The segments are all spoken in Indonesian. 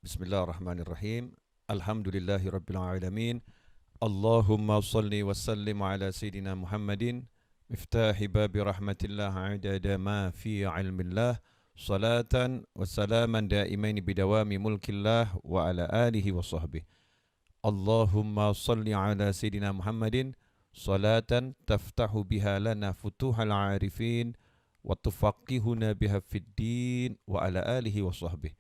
Bismillahirrahmanirrahim. Alhamdulillahirabbil alamin. Allahumma shalli wa sallim ala sayidina Muhammadin miftahi babi rahmatillah adada ma fi ilmillah salatan wa salaman daimaini bidawami mulkillah wa ala alihi wa sahbihi. Allahumma shalli ala sayidina Muhammadin salatan taftahu biha lana futuhal arifin wa tufaqihuna biha fid din wa ala alihi wa sahbihi.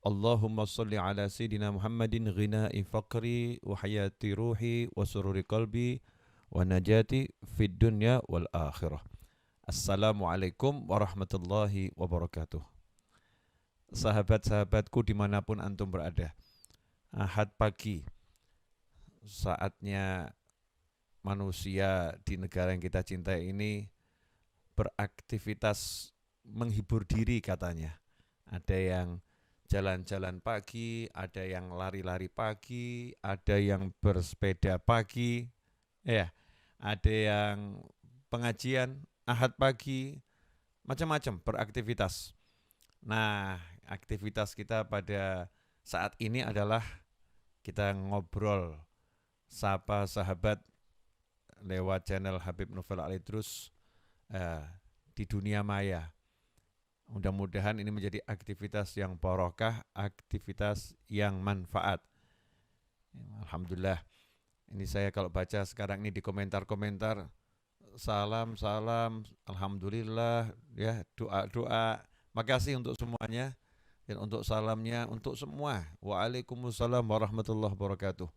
Allahumma salli ala Sayyidina Muhammadin ghina'i faqri wa hayati ruhi wa sururi qalbi wa najati fid dunya wal akhirah. Assalamualaikum warahmatullahi wabarakatuh. Sahabat-sahabatku dimanapun antum berada, Ahad pagi, saatnya manusia di negara yang kita cintai ini beraktivitas menghibur diri katanya. Ada yang jalan-jalan pagi, ada yang lari-lari pagi, ada yang bersepeda pagi, ya, ada yang pengajian Ahad pagi, macam-macam beraktivitas. Nah, aktivitas kita pada saat ini adalah kita ngobrol, sapa sahabat lewat channel Habib Novel Alidrus di dunia maya. Mudah-mudahan ini menjadi aktivitas yang barokah, aktivitas yang manfaat. Alhamdulillah. Ini saya kalau baca sekarang ini di komentar-komentar, salam, alhamdulillah, ya, doa-doa. Makasih untuk semuanya dan untuk salamnya untuk semua. Waalaikumsalam warahmatullahi wabarakatuh.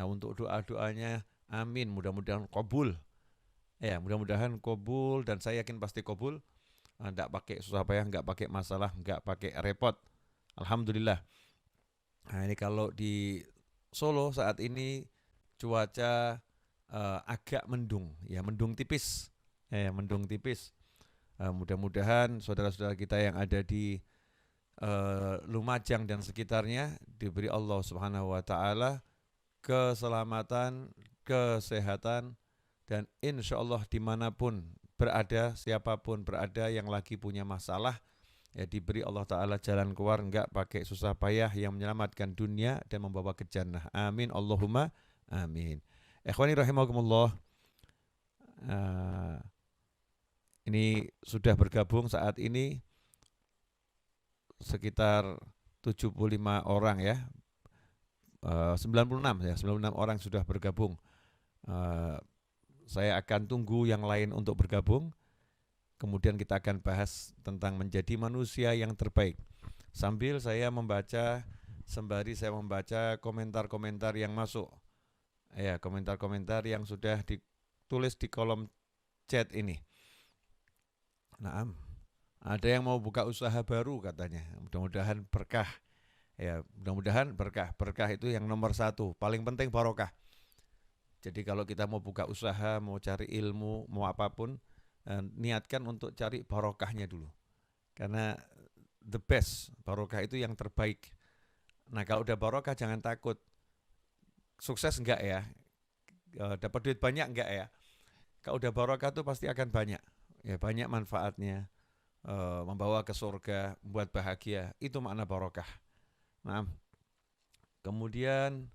Nah, untuk doa-doanya, amin. Mudah-mudahan qabul. Ya, mudah-mudahan qabul dan saya yakin pasti qabul. Enggak pakai susah payah, enggak pakai masalah, enggak pakai repot. Alhamdulillah. Nah, ini kalau di Solo saat ini cuaca agak mendung, ya mendung tipis. Mendung tipis. Mudah-mudahan saudara-saudara kita yang ada di Lumajang dan sekitarnya diberi Allah Subhanahu wa taala keselamatan, kesehatan, dan insya Allah dimanapun berada, siapapun berada yang lagi punya masalah, ya diberi Allah Ta'ala jalan keluar, enggak pakai susah payah, yang menyelamatkan dunia dan membawa ke jannah. Amin, Allahumma amin. Ikhwani rahimakumullah, ini sudah bergabung saat ini sekitar 75 orang ya, 96 orang sudah bergabung. Saya akan tunggu yang lain untuk bergabung. Kemudian kita akan bahas tentang menjadi manusia yang terbaik. Sembari saya membaca komentar-komentar yang masuk. Ya, komentar-komentar yang sudah ditulis di kolom chat ini. Nah, ada yang mau buka usaha baru katanya. Mudah-mudahan berkah. Ya, mudah-mudahan berkah. Berkah itu yang nomor 1. Paling penting barokah. Jadi kalau kita mau buka usaha, mau cari ilmu, mau apapun, niatkan untuk cari barokahnya dulu. Karena the best, barokah itu yang terbaik. Nah kalau udah barokah jangan takut. Sukses enggak ya? Dapat duit banyak enggak ya? Kalau udah barokah itu pasti akan banyak. Ya banyak manfaatnya. Membawa ke surga, membuat bahagia. Itu makna barokah. Nah, kemudian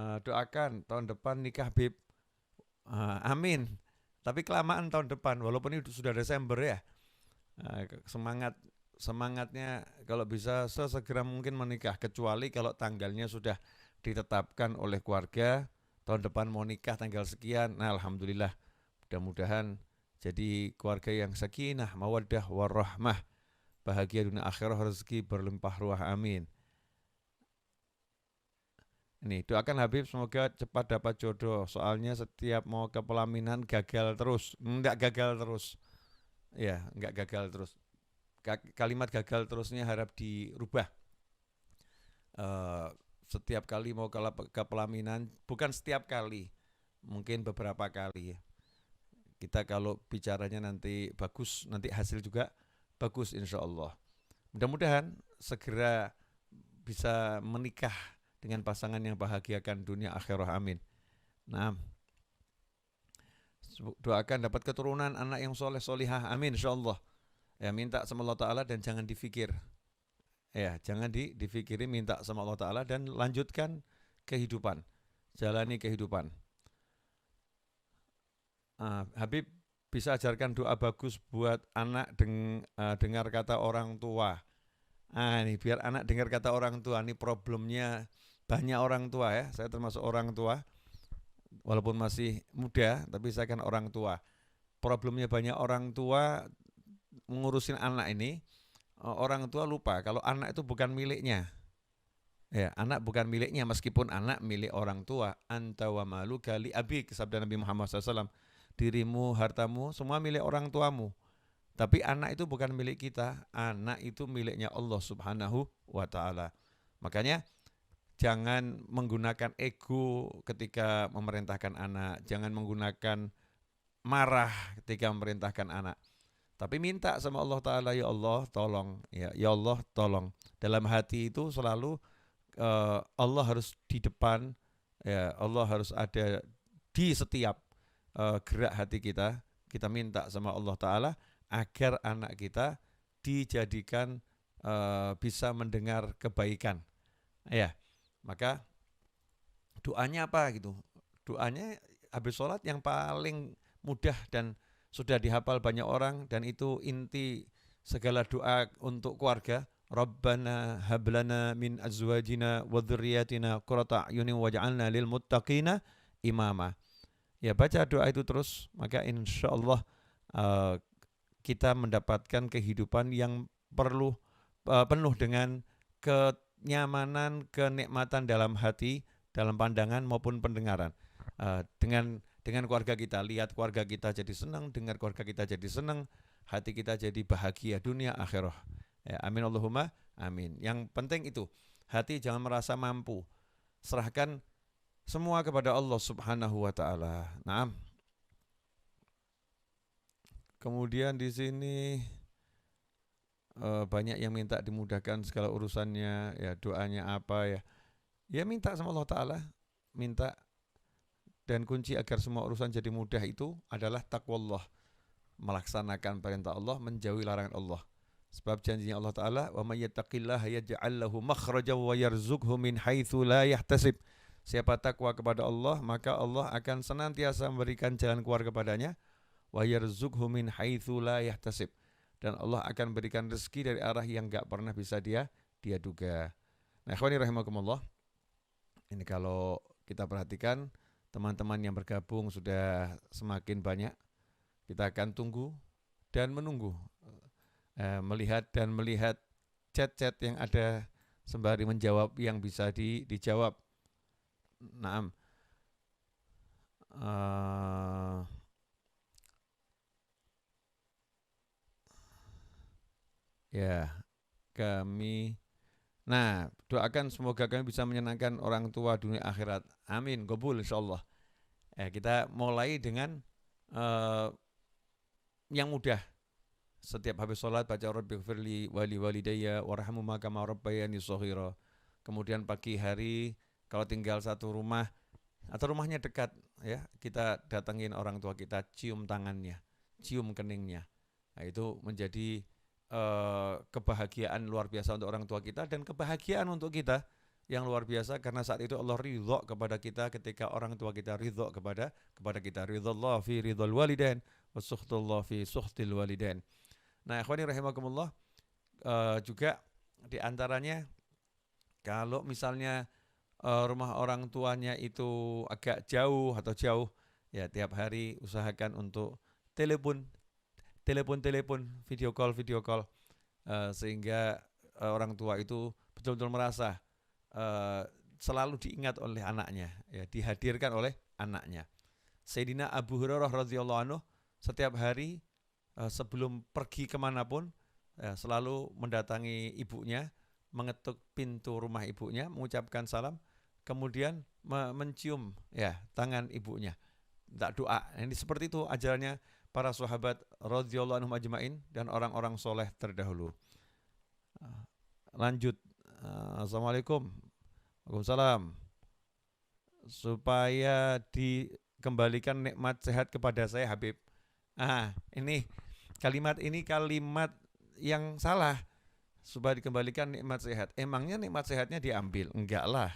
doakan tahun depan nikah Bib. Amin. Tapi kelamaan tahun depan, walaupun ini sudah Desember ya. Semangatnya kalau bisa sesegera mungkin menikah, kecuali kalau tanggalnya sudah ditetapkan oleh keluarga, tahun depan mau nikah tanggal sekian. Nah, alhamdulillah. Mudah-mudahan jadi keluarga yang sakinah, mawaddah, warahmah, bahagia dunia akhirat, rezeki berlimpah ruah. Amin. Ini doakan Habib semoga cepat dapat jodoh. Soalnya setiap mau ke pelaminan gagal terus. Enggak gagal terus. Ya, enggak gagal terus. Kalimat gagal terusnya harap dirubah. Setiap kali mau ke pelaminan, bukan setiap kali, mungkin beberapa kali ya. Kita kalau bicaranya nanti bagus, nanti hasil juga bagus insya Allah. Mudah-mudahan segera bisa menikah dengan pasangan yang bahagiakan dunia akhirah. Amin. Nah, doakan dapat keturunan anak yang soleh solihah. Amin insyaallah. Ya minta sama Allah Ta'ala dan jangan difikir. Ya, jangan difikiri, minta sama Allah Ta'ala dan lanjutkan kehidupan, jalani kehidupan. Habib bisa ajarkan doa bagus buat anak dengar kata orang tua. Ini biar anak dengar kata orang tua. Ini problemnya banyak orang tua ya. Saya termasuk orang tua, walaupun masih muda, tapi saya kan orang tua. Problemnya banyak orang tua mengurusin anak ini. Orang tua lupa kalau anak itu bukan miliknya. Ya, anak bukan miliknya meskipun anak milik orang tua. Anta wa maluka li abik, sabda Nabi Muhammad SAW. Dirimu, hartamu, semua milik orang tuamu. Tapi anak itu bukan milik kita, anak itu miliknya Allah Subhanahu wa Ta'ala. Makanya jangan menggunakan ego ketika memerintahkan anak, jangan menggunakan marah ketika memerintahkan anak. Tapi minta sama Allah Ta'ala, ya Allah tolong, ya Allah tolong. Dalam hati itu selalu Allah harus di depan, ya Allah harus ada di setiap gerak hati kita. Kita minta sama Allah Ta'ala agar anak kita dijadikan bisa mendengar kebaikan. Ya, maka doanya apa gitu? Doanya habis sholat yang paling mudah dan sudah dihafal banyak orang, dan itu inti segala doa untuk keluarga. Rabbana hablana min azwajina wa dzurriyyatina qurrata a'yunin waj'alna lil muttaqina imama. Ya, baca doa itu terus, maka insyaallah kita mendapatkan kehidupan yang penuh dengan kenyamanan, kenikmatan dalam hati, dalam pandangan maupun pendengaran. Dengan keluarga kita, lihat keluarga kita jadi senang, dengar keluarga kita jadi senang, hati kita jadi bahagia dunia akhirah. Ya, amin Allahumma amin. Yang penting itu, hati jangan merasa mampu. Serahkan semua kepada Allah Subhanahu wa Ta'ala. Naam. Kemudian di sini banyak yang minta dimudahkan segala urusannya, ya doanya apa ya? Ya minta sama Allah Ta'ala, minta, dan kunci agar semua urusan jadi mudah itu adalah taqwallah, melaksanakan perintah Allah, menjauhi larangan Allah. Sebab janjinya Allah Ta'ala, wa may yattaqillaha yaj'al lahu makhrajan wa yarzuqhu min haitsu la yahtasib. Siapa takwa kepada Allah, maka Allah akan senantiasa memberikan jalan keluar kepadanya. Wa yarzuqhu min haitsu la yahtasib. Dan Allah akan berikan rezeki dari arah yang enggak pernah bisa dia duga. Nah, ikhwani rahimakumullah. Ini kalau kita perhatikan, teman-teman yang bergabung sudah semakin banyak. Kita akan tunggu dan menunggu, melihat chat-chat yang ada sembari menjawab yang bisa dijawab. Naam. Ya, kami. Nah, doakan semoga kami bisa menyenangkan orang tua dunia akhirat. Amin, qabul insyaallah. Kita mulai dengan yang mudah. Setiap habis sholat baca Rabbighfirli wali walidayya warhamhuma kama rabbayani shaghira. Kemudian pagi hari kalau tinggal satu rumah atau rumahnya dekat, ya, kita datangin orang tua kita, cium tangannya, cium keningnya. Nah, itu menjadi kebahagiaan luar biasa untuk orang tua kita, dan kebahagiaan untuk kita yang luar biasa, karena saat itu Allah ridho kepada kita ketika orang tua kita ridho kepada kita. Ridhallah fi ridhal walidain wa sukhtullah fi sukhtil walidain. Nah, ikhwani rahimakumullah, juga diantaranya kalau misalnya rumah orang tuanya itu agak jauh ya, tiap hari usahakan untuk telepon, video call, sehingga orang tua itu betul-betul merasa selalu diingat oleh anaknya, ya, dihadirkan oleh anaknya. Sayyidina Abu Hurairah radhiyallahu anhu setiap hari sebelum pergi kemanapun selalu mendatangi ibunya, mengetuk pintu rumah ibunya, mengucapkan salam, kemudian mencium, ya, tangan ibunya, minta doa. Ini seperti itu ajarannya para sahabat radhiyallahu anhum ajmain dan orang-orang soleh terdahulu. Lanjut. Assalamualaikum. Waalaikumsalam. Supaya dikembalikan nikmat sehat kepada saya, Habib. Ini kalimat yang salah. supaya dikembalikan nikmat sehat. Emangnya nikmat sehatnya diambil? Enggak lah.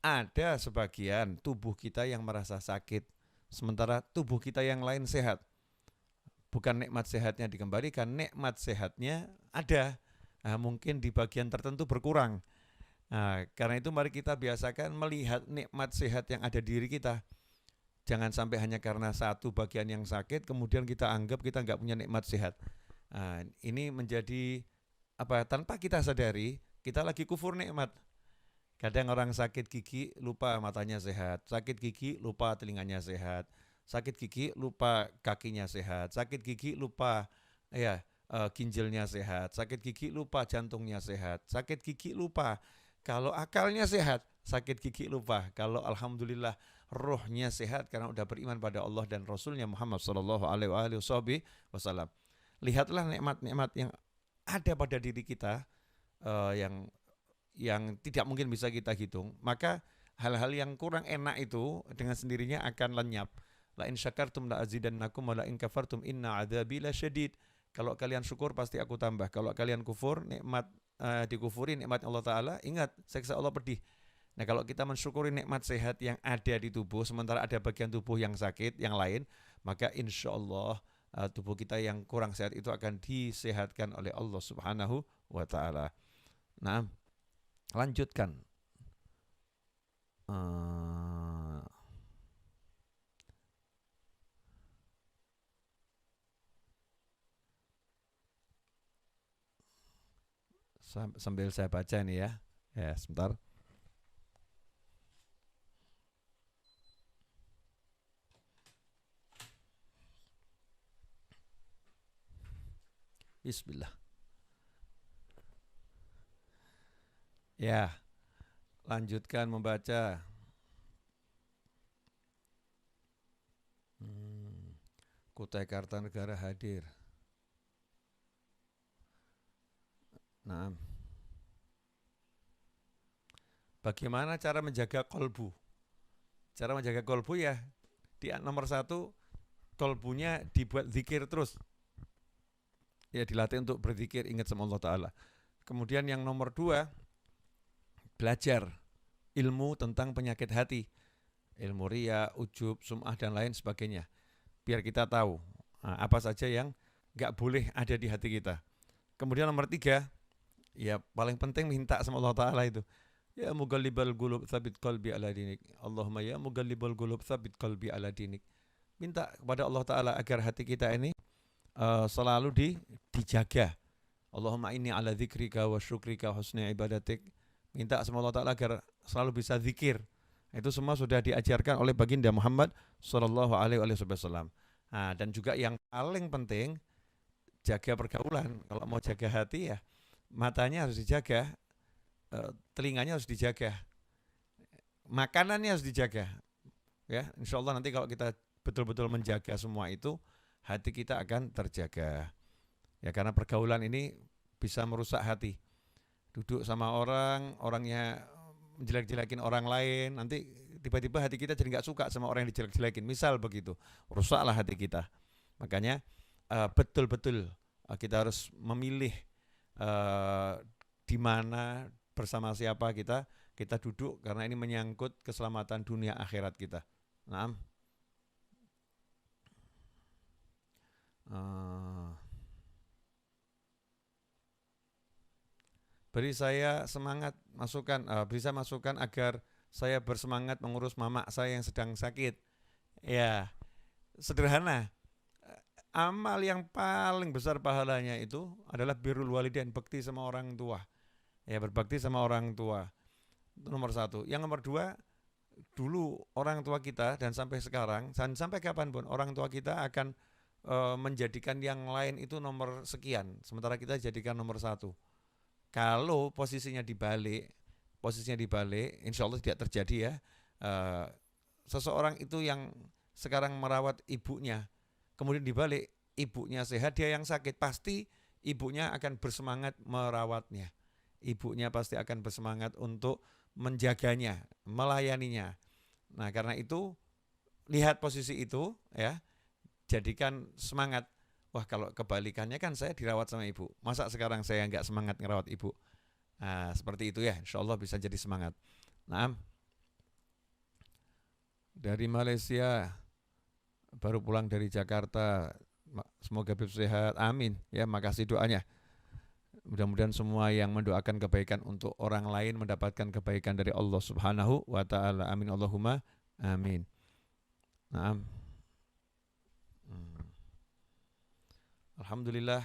Ada sebagian tubuh kita yang merasa sakit, sementara tubuh kita yang lain sehat. Bukan nikmat sehatnya dikembalikan, nikmat sehatnya ada. Nah, mungkin di bagian tertentu berkurang. Nah, karena itu mari kita biasakan melihat nikmat sehat yang ada di diri kita. Jangan sampai hanya karena satu bagian yang sakit, kemudian kita anggap kita nggak punya nikmat sehat. Nah, ini menjadi tanpa kita sadari, kita lagi kufur nikmat. Kadang orang sakit gigi lupa matanya sehat, sakit gigi lupa telinganya sehat, sakit gigi lupa kakinya sehat, sakit gigi lupa ginjalnya sehat, sakit gigi lupa jantungnya sehat, sakit gigi lupa kalau akalnya sehat, sakit gigi lupa kalau alhamdulillah rohnya sehat karena udah beriman pada Allah dan Rasulnya Muhammad Sallallahu Alaihi Wasallam. Lihatlah nikmat-nikmat yang ada pada diri kita, yang tidak mungkin bisa kita hitung, maka hal-hal yang kurang enak itu dengan sendirinya akan lenyap. La in syakartum la azidannakum wa la in kafartum inna adzabi lasyadid. Kalau kalian syukur pasti aku tambah. Kalau kalian kufur, dikufuri nikmat Allah Ta'ala, ingat siksa Allah pedih. Nah, kalau kita mensyukuri nikmat sehat yang ada di tubuh, sementara ada bagian tubuh yang sakit, yang lain, maka insya Allah tubuh kita yang kurang sehat itu akan disehatkan oleh Allah Subhanahu wa Ta'ala. Nah, lanjutkan. Sambil saya baca nih ya. Ya, sebentar. Bismillah. Ya, lanjutkan membaca. Kutai Kartanegara hadir. Nah, bagaimana cara menjaga kolbu? Cara menjaga kolbu ya, di nomor 1, kolbunya dibuat zikir terus. Ya, dilatih untuk berzikir, ingat sama Allah Ta'ala. Kemudian yang nomor 2, belajar ilmu tentang penyakit hati. Ilmu riya, ujub, sum'ah, dan lain sebagainya. Biar kita tahu apa saja yang gak boleh ada di hati kita. Kemudian nomor 3, ya paling penting minta sama Allah Ta'ala itu. Ya mugallibal qulub tsabit qalbi ala dinik. Allahumma ya mugallibal qulub tsabit qalbi ala dinik. Minta kepada Allah Ta'ala agar hati kita ini selalu dijaga. Allahumma inni ala dzikrika wa syukrika husni ibadatik. Minta sama Allah Ta'ala agar selalu bisa zikir. Itu semua sudah diajarkan oleh baginda Muhammad Sallallahu Alaihi Wasallam. Nah, dan juga yang paling penting, jaga pergaulan. Kalau mau jaga hati ya, matanya harus dijaga, telinganya harus dijaga, makanannya harus dijaga. Ya, insya Allah nanti kalau kita betul-betul menjaga semua itu, hati kita akan terjaga. Ya, karena pergaulan ini bisa merusak hati. Duduk sama orangnya menjelek-jelekin orang lain, nanti tiba-tiba hati kita jadi gak suka sama orang yang dijelek-jelekin. Misal begitu, rusaklah hati kita. Makanya betul-betul kita harus memilih di mana, bersama siapa kita duduk, karena ini menyangkut keselamatan dunia akhirat kita. Naam. Beri saya semangat, beri saya masukan agar saya bersemangat mengurus mama saya yang sedang sakit. Ya, sederhana. Amal yang paling besar pahalanya itu adalah birrul walidain, bakti sama orang tua. Ya, berbakti sama orang tua. Itu nomor 1. Yang nomor 2, dulu orang tua kita dan sampai sekarang, dan sampai kapanpun orang tua kita akan menjadikan yang lain itu nomor sekian, sementara kita jadikan nomor 1. Kalau posisinya dibalik, insya Allah tidak terjadi ya. Seseorang itu yang sekarang merawat ibunya, kemudian dibalik ibunya sehat, dia yang sakit, pasti ibunya akan bersemangat merawatnya. Ibunya pasti akan bersemangat untuk menjaganya, melayaninya. Nah, karena itu lihat posisi itu ya, jadikan semangat Wah, kalau kebalikannya kan saya dirawat sama ibu. Masa sekarang saya nggak semangat ngerawat ibu? Nah, seperti itu ya. Insya Allah bisa jadi semangat. Nah, dari Malaysia, baru pulang dari Jakarta. Semoga Bib sehat. Amin. Ya, makasih doanya. Mudah-mudahan semua yang mendoakan kebaikan untuk orang lain mendapatkan kebaikan dari Allah Subhanahu wa taala. Amin Allahumma amin. Nah, alhamdulillah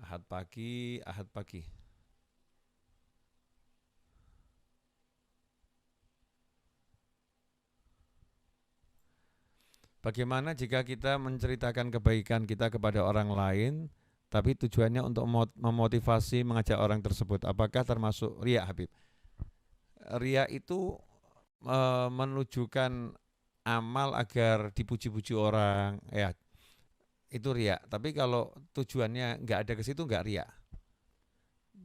Ahad pagi. Bagaimana jika kita menceritakan kebaikan kita kepada orang lain, tapi tujuannya untuk memotivasi mengajak orang tersebut? Apakah termasuk riya, Habib? Riya itu menunjukkan amal agar dipuji-puji orang, ya itu riya. Tapi kalau tujuannya nggak ada ke situ nggak riya.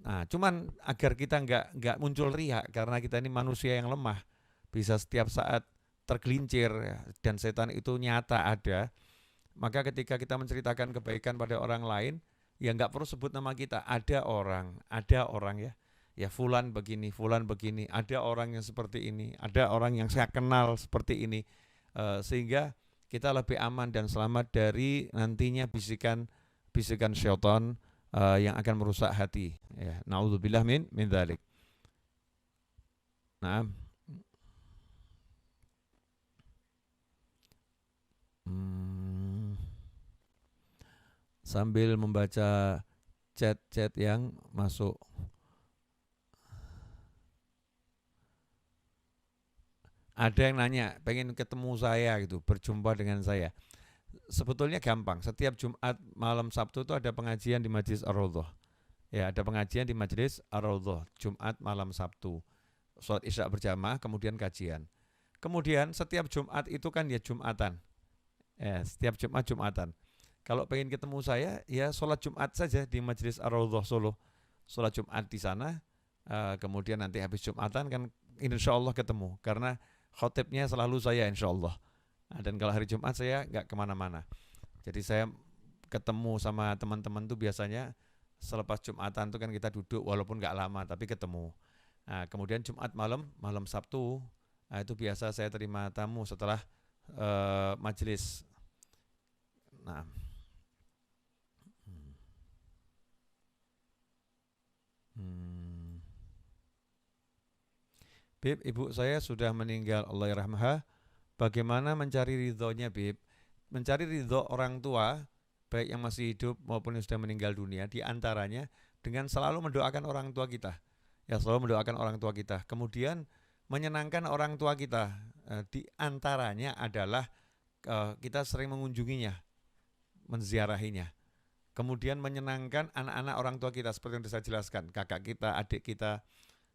Nah, cuman agar kita nggak muncul riya karena kita ini manusia yang lemah, bisa setiap saat tergelincir ya, dan setan itu nyata ada. Maka ketika kita menceritakan kebaikan pada orang lain, ya nggak perlu sebut nama kita. Ada orang ya fulan begini, ada orang yang seperti ini, ada orang yang saya kenal seperti ini, sehingga kita lebih aman dan selamat dari nantinya bisikan syaitan yang akan merusak hati. Ya, naudzubillah min dzalik. Nah, sambil membaca chat-chat yang masuk. Ada yang nanya, pengen ketemu saya gitu, berjumpa dengan saya. Sebetulnya gampang. Setiap Jumat malam Sabtu itu ada pengajian di Majlis Ar-Raudhah. Ya, ada pengajian di Majlis Ar-Raudhah Jumat malam Sabtu. Salat Isya berjamaah, kemudian kajian. Kemudian setiap Jumat itu kan ya Jumatan. Ya, setiap Jumat Jumatan. Kalau pengen ketemu saya, ya sholat Jumat saja di Majlis Ar-Raudhah Solo. Sholat Jumat di sana, kemudian nanti habis Jumatan kan insya Allah ketemu. Karena khotibnya selalu saya insya Allah. Dan kalau hari Jumat saya nggak kemana-mana. Jadi saya ketemu sama teman-teman tuh biasanya selepas Jumatan tuh kan kita duduk walaupun nggak lama tapi ketemu. Nah, kemudian Jumat malam Sabtu, itu biasa saya terima tamu setelah majelis. Nah, Bib, ibu saya sudah meninggal, Allah yarhamha. Bagaimana mencari ridhonya, Bib? Mencari ridho orang tua, baik yang masih hidup maupun yang sudah meninggal dunia, di antaranya dengan selalu mendoakan orang tua kita. Ya, selalu mendoakan orang tua kita. Kemudian menyenangkan orang tua kita. Di antaranya adalah kita sering mengunjunginya, menziarahinya. Kemudian menyenangkan anak-anak orang tua kita seperti yang saya jelaskan, kakak kita, adik kita.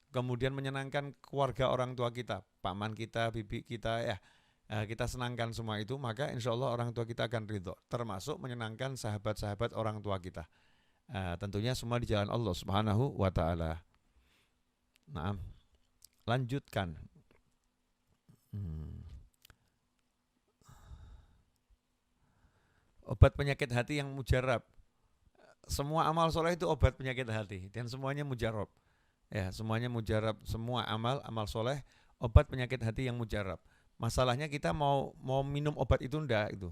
Kemudian menyenangkan keluarga orang tua kita, paman kita, bibi kita, ya kita senangkan semua itu, maka insya Allah orang tua kita akan ridho. Termasuk menyenangkan sahabat-sahabat orang tua kita. Tentunya semua di jalan Allah Subhanahu wa Ta'ala. Nah, lanjutkan. Obat penyakit hati yang mujarab. Semua amal soleh itu obat penyakit hati dan semuanya mujarab. Ya, semuanya mujarab, semua amal soleh, obat penyakit hati yang mujarab. Masalahnya kita mau minum obat itu enggak itu.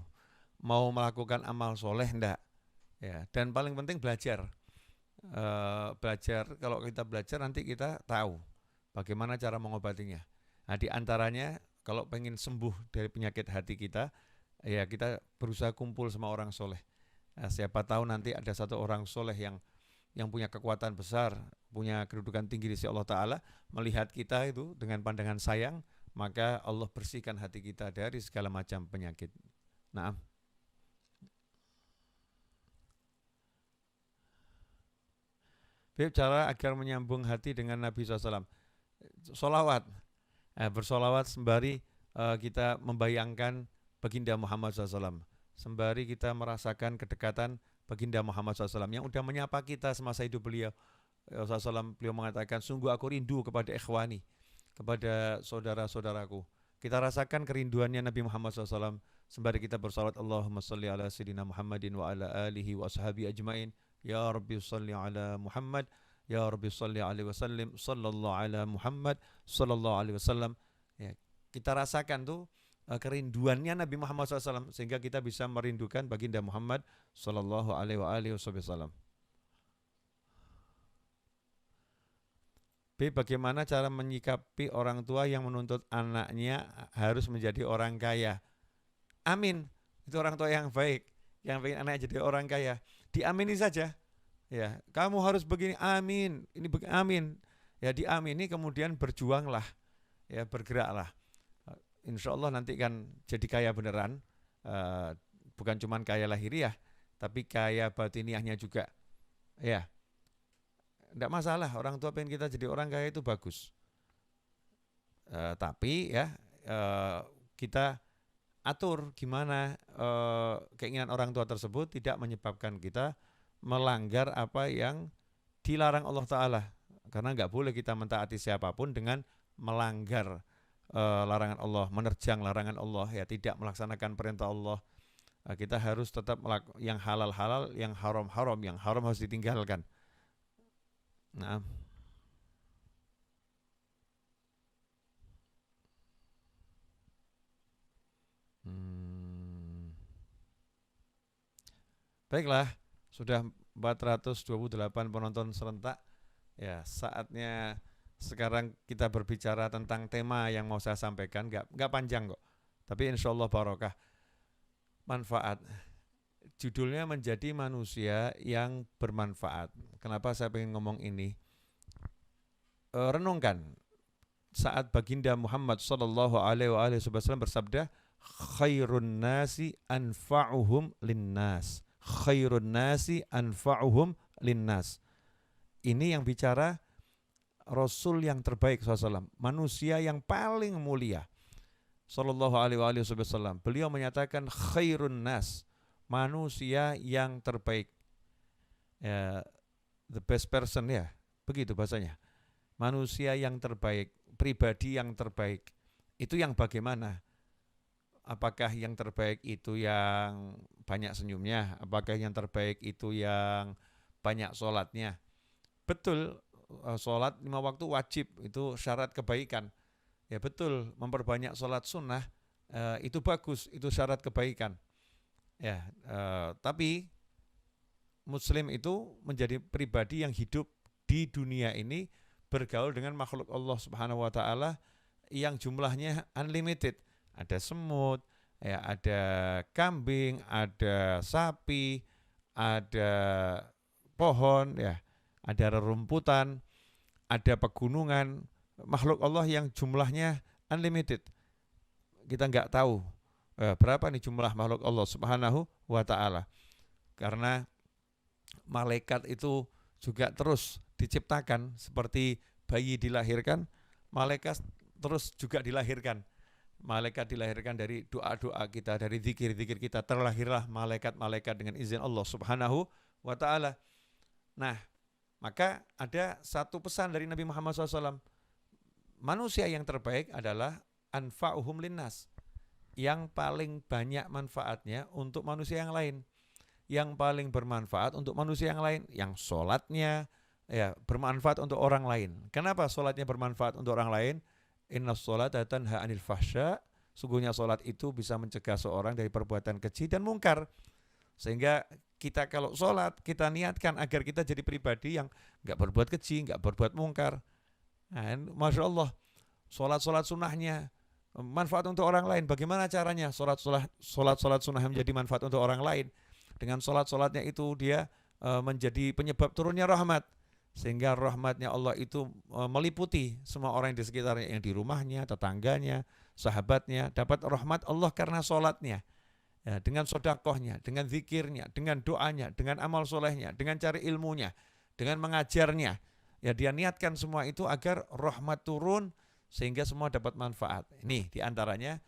Mau melakukan amal soleh enggak. Ya, dan paling penting belajar. Belajar, kalau kita belajar nanti kita tahu bagaimana cara mengobatinya. Nah, di antaranya kalau pengen sembuh dari penyakit hati kita, ya kita berusaha kumpul sama orang soleh. Nah, siapa tahu nanti ada satu orang soleh yang punya kekuatan besar, punya kedudukan tinggi di sisi Allah Ta'ala, melihat kita itu dengan pandangan sayang, maka Allah bersihkan hati kita dari segala macam penyakit. Nah, Bib, cara agar menyambung hati dengan Nabi SAW. Solawat, bersolawat sembari kita membayangkan baginda Muhammad SAW. Sembari kita merasakan kedekatan baginda Muhammad SAW yang sudah menyapa kita semasa hidup beliau. SAW beliau mengatakan, sungguh aku rindu kepada ikhwani, kepada saudara-saudaraku. Kita rasakan kerinduannya Nabi Muhammad SAW Sembari kita bersalawat, Allahumma salli ala sayyidina Muhammadin wa ala alihi wa ashabi ajmain. Ya Rabbi salli ala Muhammad, ya Rabbi salli alaihi wasallam, sallallahu ala Muhammad, sallallahu alaihi wasallam. Ya, kita rasakan tuh kerinduannya Nabi Muhammad SAW, sehingga kita bisa merindukan baginda Muhammad sallallahu alaihi wasallam. B. Bagaimana cara menyikapi orang tua yang menuntut anaknya harus menjadi orang kaya? Amin. Itu orang tua yang baik, yang pengen anaknya jadi orang kaya. Diamini saja. Ya, kamu harus begini, amin. Ini amin. Ya, diamini, kemudian berjuanglah. Ya, bergeraklah. Insya Allah nanti kan jadi kaya beneran. Bukan cuma kaya lahiriah, tapi kaya batiniahnya juga. Ya. Tidak masalah, orang tua pengen kita jadi orang kaya itu bagus. Tapi ya kita atur gimana keinginan orang tua tersebut tidak menyebabkan kita melanggar apa yang dilarang Allah Ta'ala. Karena nggak boleh kita mentaati siapapun dengan melanggar larangan Allah, menerjang larangan Allah, ya tidak melaksanakan perintah Allah. Kita harus tetap yang halal-halal, yang haram-haram, yang haram harus ditinggalkan. Nah, baiklah, sudah 428 penonton serentak. Ya, saatnya sekarang kita berbicara tentang tema yang mau saya sampaikan. Nggak panjang kok, tapi insya Allah barokah, manfaat. Judulnya menjadi manusia yang bermanfaat. Kenapa saya pengen ngomong ini? Renungkan saat baginda Muhammad sallallahu alaihi wasallam bersabda, khairun nasi anfa'uhum linnas. Khairun nasi anfa'uhum linnas. Ini yang bicara Rasul yang terbaik SAW, manusia yang paling mulia sallallahu alaihi wasallam. Beliau menyatakan khairun nas, manusia yang terbaik, ya, the best person, ya begitu bahasanya, manusia yang terbaik, pribadi yang terbaik. Itu yang bagaimana? Apakah yang terbaik itu yang banyak senyumnya? Apakah yang terbaik itu yang banyak sholatnya? Betul, sholat 5 waktu wajib, itu syarat kebaikan. Ya betul, memperbanyak sholat sunnah itu bagus, itu syarat kebaikan. Ya, tapi Muslim itu menjadi pribadi yang hidup di dunia ini bergaul dengan makhluk Allah Subhanahu wa Ta'ala yang jumlahnya unlimited. Ada semut, ya, ada kambing, ada sapi, ada pohon, ya, ada rerumputan, ada pegunungan, makhluk Allah yang jumlahnya unlimited. Kita nggak tahu berapa nih jumlah makhluk Allah Subhanahu wa Ta'ala. Karena malaikat itu juga terus diciptakan, seperti bayi dilahirkan, malaikat terus juga dilahirkan. Malaikat dilahirkan dari doa-doa kita, dari zikir-zikir kita, terlahirlah malaikat-malaikat dengan izin Allah Subhanahu wa Ta'ala. Nah, maka ada satu pesan dari Nabi Muhammad SAW, manusia yang terbaik adalah anfa'uhum linnas, yang paling banyak manfaatnya untuk manusia yang lain, yang paling bermanfaat untuk manusia yang lain, yang sholatnya ya bermanfaat untuk orang lain. Kenapa sholatnya bermanfaat untuk orang lain? Innas sholata tanha 'anil fahsya, sungguhnya sholat itu bisa mencegah seorang dari perbuatan keji dan mungkar. Sehingga kita kalau sholat, kita niatkan agar kita jadi pribadi yang nggak berbuat keji, nggak berbuat mungkar. Nah, Masya Allah, sholat sunnahnya manfaat untuk orang lain. Bagaimana caranya sholat sunnah menjadi manfaat untuk orang lain? Dengan sholatnya itu dia menjadi penyebab turunnya rahmat, sehingga rahmatnya Allah itu meliputi semua orang yang di sekitarnya, yang di rumahnya, tetangganya, sahabatnya, dapat rahmat Allah karena sholatnya. Ya, dengan sodakohnya, dengan zikirnya, dengan doanya, dengan amal solehnya, dengan cari ilmunya, dengan mengajarnya. Ya, dia niatkan semua itu agar rahmat turun sehingga semua dapat manfaat. Ini diantaranya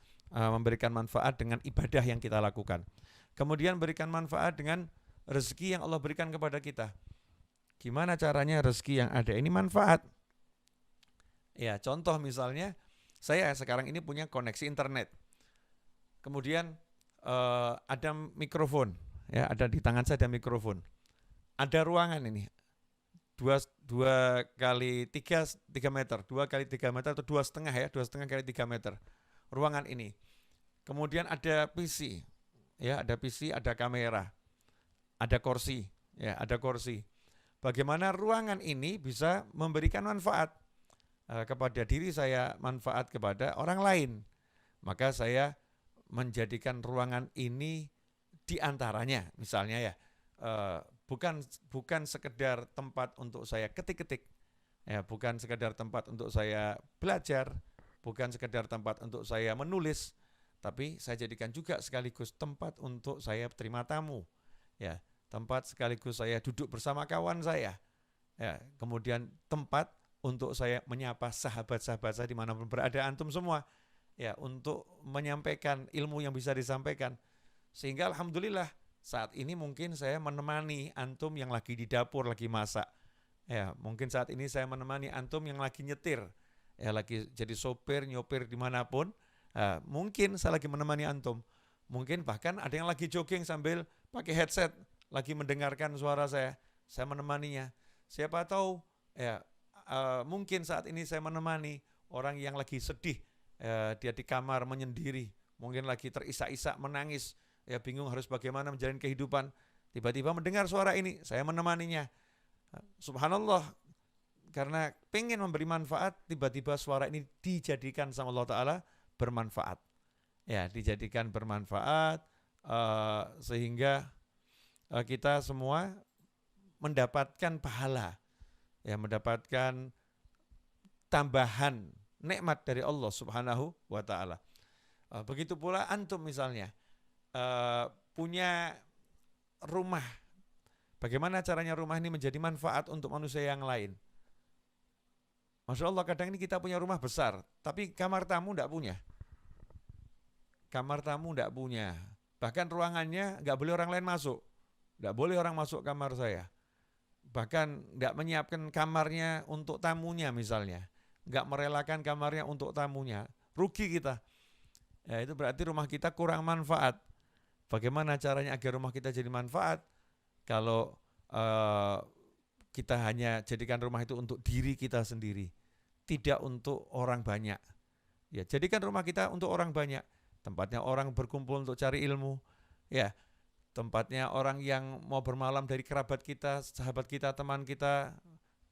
memberikan manfaat dengan ibadah yang kita lakukan. Kemudian berikan manfaat dengan rezeki yang Allah berikan kepada kita. Gimana caranya rezeki yang ada ini manfaat? Ya, contoh misalnya saya sekarang ini punya koneksi internet. Kemudian ada mikrofon, ya, ada di tangan saya ada mikrofon. Ada ruangan ini, 2 kali 3 meter, 2 kali 3 meter atau 2,5 ya, 2,5 kali 3 meter ruangan ini. Kemudian ada PC, ya, ada PC, ada kamera, ada kursi, ya, ada kursi. Bagaimana ruangan ini bisa memberikan manfaat kepada diri saya, manfaat kepada orang lain. Maka saya menjadikan ruangan ini diantaranya, misalnya ya, bukan sekedar tempat untuk saya ketik-ketik, ya, bukan sekedar tempat untuk saya belajar, bukan sekedar tempat untuk saya menulis, tapi saya jadikan juga sekaligus tempat untuk saya terima tamu, ya, tempat sekaligus saya duduk bersama kawan saya, ya, kemudian tempat untuk saya menyapa sahabat-sahabat saya dimanapun berada antum semua, ya, untuk menyampaikan ilmu yang bisa disampaikan. Sehingga alhamdulillah saat ini mungkin saya menemani antum yang lagi di dapur lagi masak, ya, mungkin saat ini saya menemani antum yang lagi nyetir, ya, lagi jadi sopir nyopir dimanapun, mungkin saya lagi menemani antum. Mungkin bahkan ada yang lagi jogging sambil pakai headset lagi mendengarkan suara saya menemaninya. Siapa tahu, ya, mungkin saat ini saya menemani orang yang lagi sedih, dia di kamar menyendiri, mungkin lagi terisak-isak menangis, ya, bingung harus bagaimana menjalani kehidupan. Tiba-tiba mendengar suara ini, saya menemaninya. Subhanallah, karena pengen memberi manfaat, tiba-tiba suara ini dijadikan sama Allah Ta'ala bermanfaat. Ya, dijadikan bermanfaat, sehingga kita semua mendapatkan pahala, ya, mendapatkan tambahan nikmat dari Allah Subhanahu wa Ta'ala. Begitu pula antum misalnya punya rumah. Bagaimana caranya rumah ini menjadi manfaat untuk manusia yang lain? Masya Allah, kadang ini kita punya rumah besar, tapi kamar tamu enggak punya. Kamar tamu enggak punya. Bahkan ruangannya enggak boleh orang lain masuk. Enggak boleh orang masuk kamar saya. Bahkan enggak menyiapkan kamarnya untuk tamunya misalnya. Enggak merelakan kamarnya untuk tamunya. Rugi kita. Ya, itu berarti rumah kita kurang manfaat. Bagaimana caranya agar rumah kita jadi manfaat? Kalau kita hanya jadikan rumah itu untuk diri kita sendiri, tidak untuk orang banyak. Ya, jadikan rumah kita untuk orang banyak. Tempatnya orang berkumpul untuk cari ilmu. Ya, tempatnya orang yang mau bermalam dari kerabat kita, sahabat kita, teman kita,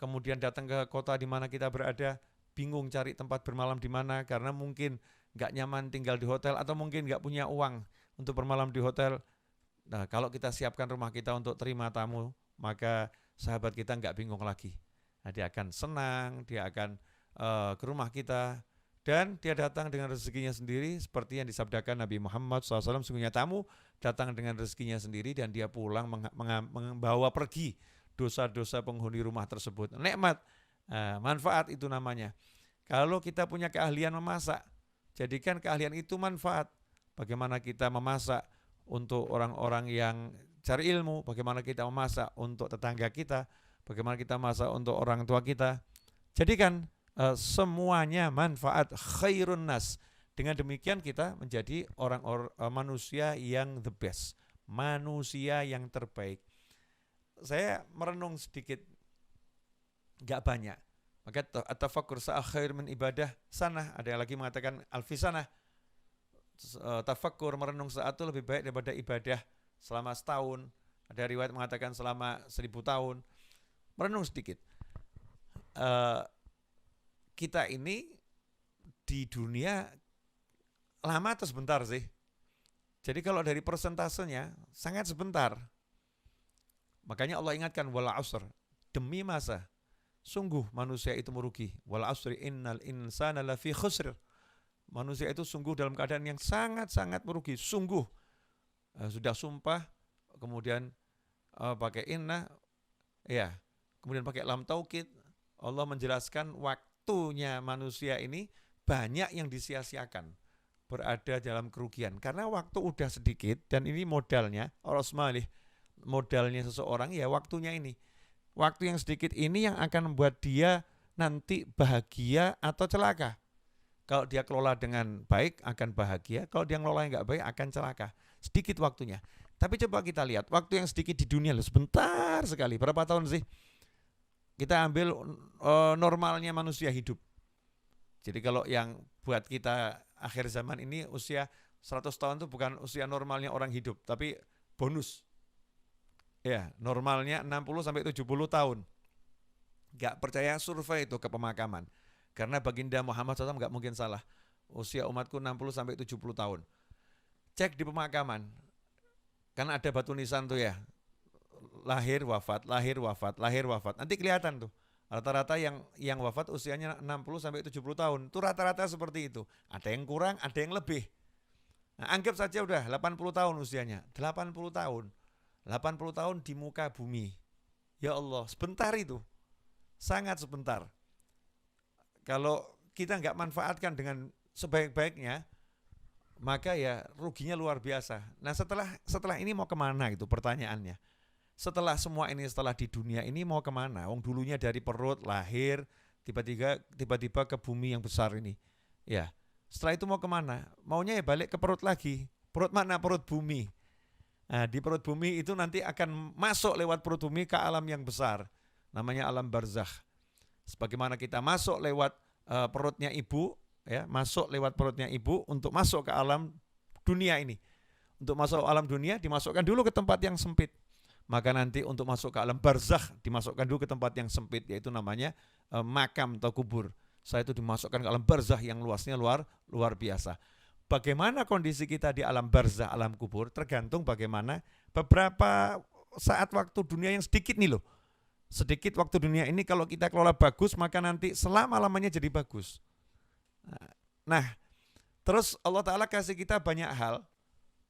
kemudian datang ke kota di mana kita berada, bingung cari tempat bermalam di mana karena mungkin nggak nyaman tinggal di hotel atau mungkin nggak punya uang untuk bermalam di hotel. Nah, kalau kita siapkan rumah kita untuk terima tamu, maka sahabat kita nggak bingung lagi. Nah, dia akan senang, dia akan ke rumah kita, dan dia datang dengan rezekinya sendiri, seperti yang disabdakan Nabi Muhammad SAW, sungguhnya tamu datang dengan rezekinya sendiri dan dia pulang membawa pergi dosa-dosa penghuni rumah tersebut. Nikmat, manfaat itu namanya. Kalau kita punya keahlian memasak, jadikan keahlian itu manfaat. Bagaimana kita memasak untuk orang-orang yang cari ilmu, bagaimana kita memasak untuk tetangga kita, bagaimana kita masak untuk orang tua kita. Jadikan semuanya manfaat, khairun nas. Dengan demikian kita menjadi manusia yang the best, manusia yang terbaik. Saya merenung sedikit, gak banyak. Maka at-tafakkur khair min ibadah sanah. Ada yang lagi mengatakan alfi sanah. Tafakkur, merenung saat itu lebih baik daripada ibadah selama setahun. Ada riwayat mengatakan selama 1000 tahun. Merenung sedikit. Kita ini di dunia lama atau sebentar sih? Jadi kalau dari persentasenya sangat sebentar. Makanya Allah ingatkan wal asr, demi masa sungguh manusia itu merugi. Wal asri innal insana lafi khusr. Manusia itu sungguh dalam keadaan yang sangat-sangat merugi. Sungguh, sudah sumpah, kemudian pakai inna, ya, kemudian pakai lam taukid. Allah menjelaskan waktunya manusia ini banyak yang disia-siakan, berada dalam kerugian. Karena waktu udah sedikit, dan ini modalnya, modalnya seseorang, ya waktunya ini. Waktu yang sedikit ini yang akan membuat dia nanti bahagia atau celaka. Kalau dia kelola dengan baik akan bahagia, kalau dia ngelola yang nggak baik akan celaka. sedikit waktunya. Tapi coba kita lihat, waktu yang sedikit di dunia loh, sebentar sekali. Berapa tahun sih? Kita ambil normalnya manusia hidup. Jadi kalau yang buat kita akhir zaman ini usia 100 tahun itu bukan usia normalnya orang hidup, tapi bonus. Ya, normalnya 60 sampai 70 tahun. Gak percaya survei itu ke pemakaman. Karena baginda Muhammad SAW gak mungkin salah. Usia umatku 60 sampai 70 tahun. Cek di pemakaman. Kan ada batu nisan tuh ya. Lahir, wafat, lahir, wafat, lahir, wafat. Nanti kelihatan tuh. Rata-rata yang wafat usianya 60 sampai 70 tahun. Itu rata-rata seperti itu. Ada yang kurang, ada yang lebih. Nah, anggap saja udah 80 tahun usianya. 80 tahun. 80 tahun di muka bumi. Ya Allah, sebentar itu. Sangat sebentar. Kalau kita nggak manfaatkan dengan sebaik-baiknya, maka ya ruginya luar biasa. Nah setelah ini mau kemana gitu pertanyaannya. Setelah semua ini, setelah di dunia ini mau kemana? Wong dulunya dari perut, lahir, tiba-tiba ke bumi yang besar ini. Ya, setelah itu mau kemana? Maunya ya balik ke perut lagi. Perut mana? Perut bumi. Nah, di perut bumi itu nanti akan masuk lewat perut bumi ke alam yang besar. Namanya alam barzakh. Sebagaimana kita masuk lewat perutnya ibu, ya, masuk lewat perutnya ibu untuk masuk ke alam dunia ini. Untuk masuk alam dunia dimasukkan dulu ke tempat yang sempit. Maka nanti untuk masuk ke alam barzakh dimasukkan dulu ke tempat yang sempit, yaitu namanya makam atau kubur. Setelah itu dimasukkan ke alam barzakh yang luasnya luar biasa. Bagaimana kondisi kita di alam barzakh, alam kubur, tergantung bagaimana beberapa saat waktu dunia yang sedikit nih loh. Sedikit waktu dunia ini kalau kita kelola bagus, maka nanti selama-lamanya jadi bagus. Nah, terus Allah Ta'ala kasih kita banyak hal,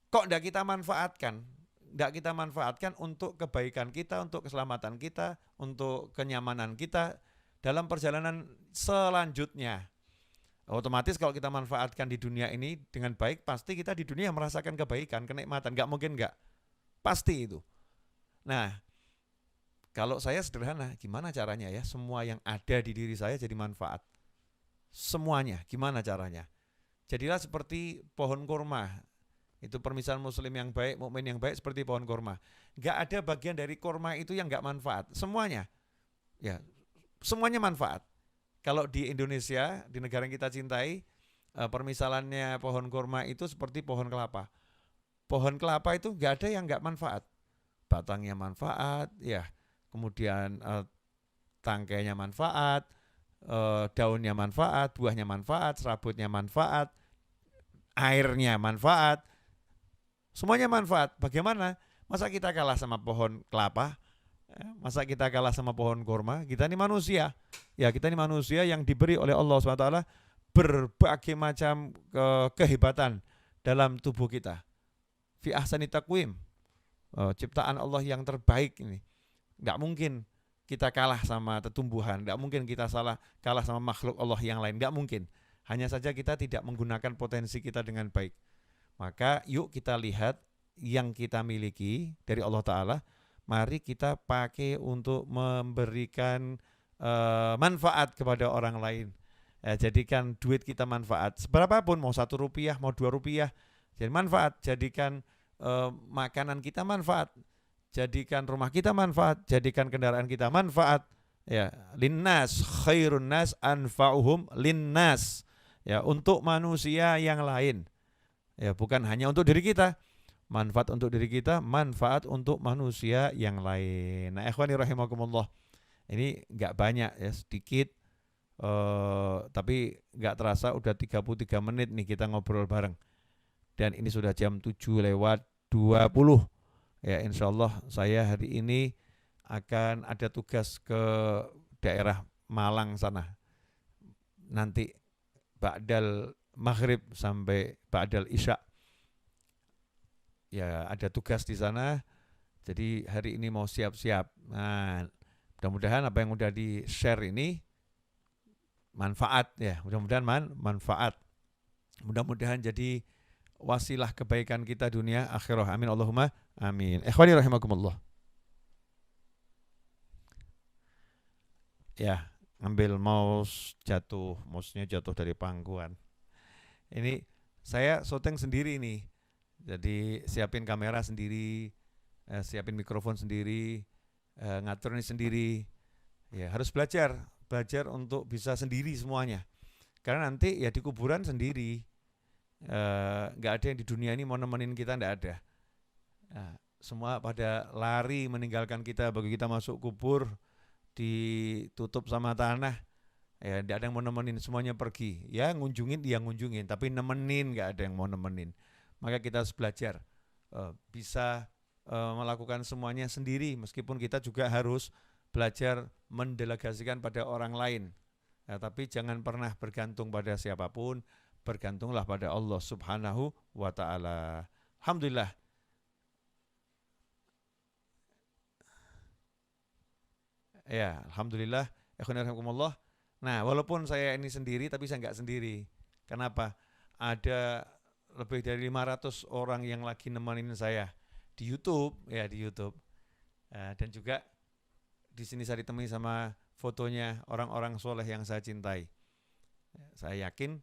kok enggak kita manfaatkan? Enggak kita manfaatkan untuk kebaikan kita, untuk keselamatan kita, untuk kenyamanan kita dalam perjalanan selanjutnya. Otomatis kalau kita manfaatkan di dunia ini dengan baik, pasti kita di dunia merasakan kebaikan, kenikmatan. Enggak mungkin enggak. Pasti itu. Nah, kalau saya sederhana, gimana caranya ya semua yang ada di diri saya jadi manfaat? Semuanya, gimana caranya? Jadilah seperti pohon kurma. Itu permisalan muslim yang baik, mukmin yang baik seperti pohon kurma. Gak ada bagian dari kurma itu yang gak manfaat. Semuanya, ya, semuanya manfaat. Kalau di Indonesia, di negara yang kita cintai, permisalannya pohon kurma itu seperti pohon kelapa. Pohon kelapa itu gak ada yang gak manfaat. Batangnya manfaat, ya. Kemudian tangkainya manfaat, daunnya manfaat, buahnya manfaat, serabutnya manfaat, airnya manfaat, semuanya manfaat. Bagaimana? Masa kita kalah sama pohon kelapa? Masa kita kalah sama pohon kurma? Kita ini manusia. Ya, kita ini manusia yang diberi oleh Allah SWT berbagai macam kehebatan dalam tubuh kita. Fi ahsani taqwim. Ciptaan Allah yang terbaik ini. Enggak mungkin kita kalah sama tumbuhan, enggak mungkin kita kalah sama makhluk Allah yang lain, enggak mungkin. Hanya saja kita tidak menggunakan potensi kita dengan baik. Maka yuk kita lihat yang kita miliki dari Allah Ta'ala, mari kita pakai untuk memberikan manfaat kepada orang lain. Jadikan duit kita manfaat, seberapapun, mau 1 rupiah, mau 2 rupiah, jadi manfaat. Jadikan makanan kita manfaat, jadikan rumah kita manfaat, jadikan kendaraan kita manfaat. Ya, linnas khairun nas anfa'uhum linnas. Ya, untuk manusia yang lain. Ya, bukan hanya untuk diri kita. Manfaat untuk diri kita, manfaat untuk manusia yang lain. Nah, ikhwani rahimakumullah. Ini enggak banyak ya, sedikit. Tapi enggak terasa udah 33 menit nih kita ngobrol bareng. Dan ini sudah jam 7:20. Ya, insyaallah saya hari ini akan ada tugas ke daerah Malang sana. Nanti ba'dal maghrib sampai ba'dal isya. Ya, ada tugas di sana. Jadi hari ini mau siap-siap. Nah, mudah-mudahan apa yang udah di-share ini manfaat ya. Mudah-mudahan manfaat. Mudah-mudahan jadi wasilah kebaikan kita dunia akhirah. Amin Allahumma amin. Ikhwani rahimakumullah. Ya, ambil mouse-nya jatuh dari pangkuan. Ini saya syuting sendiri nih. Jadi siapin kamera sendiri, siapin mikrofon sendiri, ngatur ini sendiri. Ya harus belajar untuk bisa sendiri semuanya. Karena nanti ya di kuburan sendiri, nggak ada yang di dunia ini mau nemenin kita, nggak ada. Nah, semua pada lari meninggalkan kita, bagi kita masuk kubur ditutup sama tanah, ya tidak ada yang mau nemenin, semuanya pergi. Ya ngunjungin, tapi nemenin nggak ada yang mau nemenin. Maka kita harus belajar bisa melakukan semuanya sendiri, meskipun kita juga harus belajar mendelegasikan pada orang lain. Ya, tapi jangan pernah bergantung pada siapapun, bergantunglah pada Allah Subhanahu wa Ta'ala. Alhamdulillah. Ya, alhamdulillah. Alhamdulillah. Nah, walaupun saya ini sendiri, tapi saya nggak sendiri. Kenapa? Ada lebih dari 500 orang yang lagi nemenin saya di YouTube, ya di YouTube. Dan juga di sini saya ditemani sama fotonya orang-orang soleh yang saya cintai. Saya yakin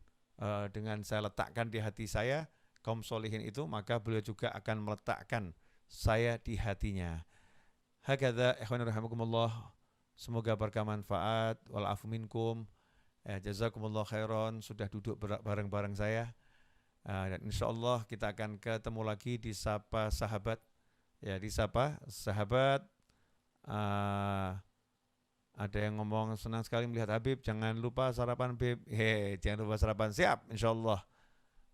dengan saya letakkan di hati saya kaum solehin itu, maka beliau juga akan meletakkan saya di hatinya. Hakadha ikhwan rahimakumullah. Semoga berkah manfaat. Walafu minkum. Jazakumullah khairan sudah duduk bareng-bareng saya. Dan insyaallah kita akan ketemu lagi di Sapa Sahabat. Ya, di Sapa Sahabat. Ada yang ngomong senang sekali melihat Habib. Jangan lupa sarapan Habib. Jangan lupa sarapan. Siap, insyaallah.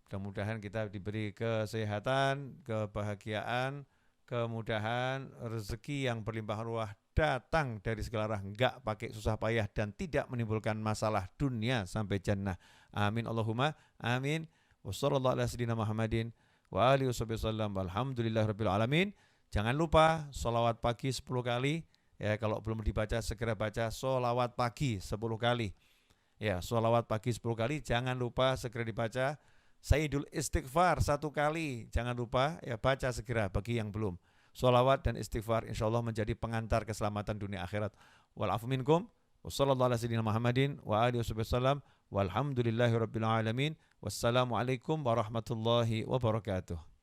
Mudah-mudahan kita diberi kesehatan, kebahagiaan, kemudahan, rezeki yang berlimpah ruah datang dari segala arah, enggak pakai susah payah dan tidak menimbulkan masalah dunia sampai jannah. Amin Allahumma amin. Wassallallahu ala sayyidina Muhammadin wa alihi wasallam. Alhamdulillahirabbil alamin. Jangan lupa sholawat pagi 10 kali. Ya, kalau belum dibaca segera baca sholawat pagi 10 kali. Ya, sholawat pagi 10 kali. Jangan lupa segera dibaca Sayyidul Istighfar 1 kali. Jangan lupa ya baca segera bagi yang belum. Sholawat dan istighfar insyaallah menjadi pengantar keselamatan dunia akhirat. Wal afu minkum. Wassallallahu ala sayyidina Muhammadin wa alihi wasallam. Walhamdulillahirabbil alamin. Wassalamualaikum warahmatullahi wabarakatuh.